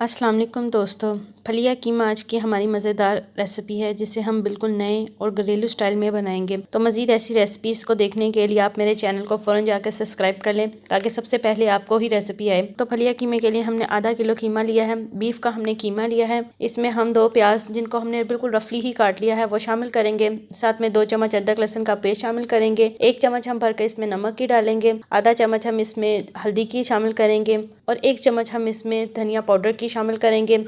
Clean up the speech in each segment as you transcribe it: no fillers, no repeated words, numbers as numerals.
अस्सलाम वालेकुम दोस्तों, फलिया कीमा आज की हमारी मज़ेदार रेसिपी है जिसे हम बिल्कुल नए और घरेलू स्टाइल में बनाएंगे। तो मज़ीद ऐसी रेसिपीज़ को देखने के लिए आप मेरे चैनल को फ़ौरन जाकर सब्सक्राइब कर लें ताकि सबसे पहले आपको ही रेसिपी आए। तो फलिया कीमे के लिए हमने आधा किलो कीमा लिया है, बीफ का हमने कीमा लिया है। इसमें हम 2 प्याज जिनको हमने बिल्कुल रफली ही काट लिया है वो शामिल करेंगे। साथ में 2 चम्मच अदरक लहसुन का पेस्ट शामिल करेंगे। 1 चम्मच हम भरकर इसमें नमक की डालेंगे। आधा चम्मच हम इसमें हल्दी की शामिल करेंगे और 1 चम्मच हम इसमें धनिया पाउडर की शामिल करेंगे।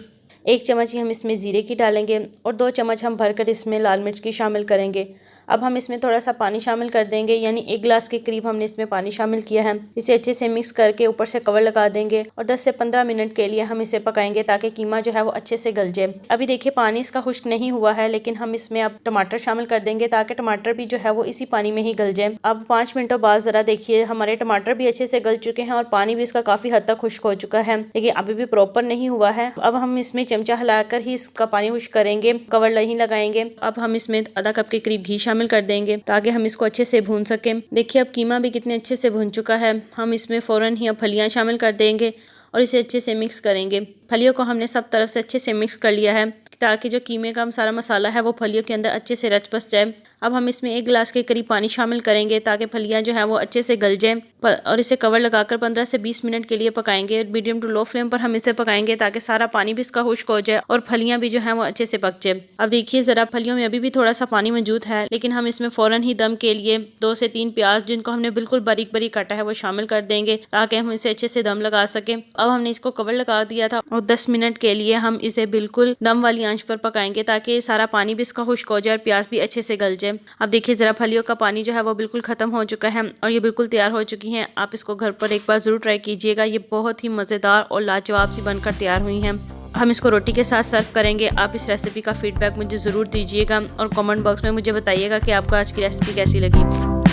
1 चम्मच ही हम इसमें ज़ीरे की डालेंगे और 2 चम्मच हम भरकर इसमें लाल मिर्च की शामिल करेंगे। अब हम इसमें थोड़ा सा पानी शामिल कर देंगे, यानी 1 गिलास के करीब हमने इसमें पानी शामिल किया है। इसे अच्छे से मिक्स करके ऊपर से कवर लगा देंगे और 10 से 15 मिनट के लिए हम इसे पकाएंगे ताकि कीमा जो है वो अच्छे से गल जाए। अभी देखिए पानी इसका खुश्क नहीं हुआ है, लेकिन हम इसमें अब टमाटर शामिल कर देंगे ताकि टमाटर भी जो है वो इसी पानी में ही गल जाए। अब 5 मिनटों बाद ज़रा देखिए हमारे टमाटर भी अच्छे से गल चुके हैं और पानी भी इसका काफ़ी हद तक खुश्क हो चुका है, लेकिन अभी भी प्रॉपर नहीं हुआ है। अब हम इसमें चमचा हिलाकर ही इसका पानी खुश्क करेंगे, कवर नहीं लगाएंगे। अब हम इसमें आधा कप के करीब घी शामिल कर देंगे ताकि हम इसको अच्छे से भून सकें। देखिए अब कीमा भी कितने अच्छे से भून चुका है। हम इसमें फ़ौरन ही अब फलियां शामिल कर देंगे और इसे अच्छे से मिक्स करेंगे। फलियों को हमने सब तरफ से अच्छे से मिक्स कर लिया है ताकि जो कीमे का सारा मसाला है वो फलियों के अंदर अच्छे से रच बस जाए। अब हम इसमें 1 गिलास के करीब पानी शामिल करेंगे ताकि फलियां जो है वो अच्छे से गल जाएं और इसे कवर लगाकर 15 से 20 मिनट के लिए पकाएंगे। मीडियम टू लो फ्लेम पर हम इसे पकाएंगे ताकि सारा पानी भी इसका खुश्क हो जाए और फलियां भी जो है वो अच्छे से पक जाए। अब देखिए ज़रा फलियों में अभी भी थोड़ा सा पानी मौजूद है, लेकिन हम इसमें फ़ौरन ही दम के लिए 2 से 3 प्याज जिनको हमने बिल्कुल बारीक बारीक काटा है वो शामिल कर देंगे ताकि हम इसे अच्छे से दम लगा सकें। अब हमने इसको कवर लगा दिया था और 10 मिनट के लिए हम इसे बिल्कुल दम वाली आंच पर पकाएंगे ताकि सारा पानी भी इसका खुश्क हो जाए और प्याज भी अच्छे से गल जाए। अब देखिए ज़रा फलियों का पानी जो है वो बिल्कुल ख़त्म हो चुका है और ये बिल्कुल तैयार हो चुकी हैं। आप इसको घर पर एक बार ज़रूर ट्राई कीजिएगा, ये बहुत ही मज़ेदार और लाजवाब सी बनकर तैयार हुई हैं। हम इसको रोटी के साथ सर्व करेंगे। आप इस रेसिपी का फीडबैक मुझे ज़रूर दीजिएगा और कमेंट बॉक्स में मुझे बताइएगा कि आपको आज की रेसिपी कैसी लगी।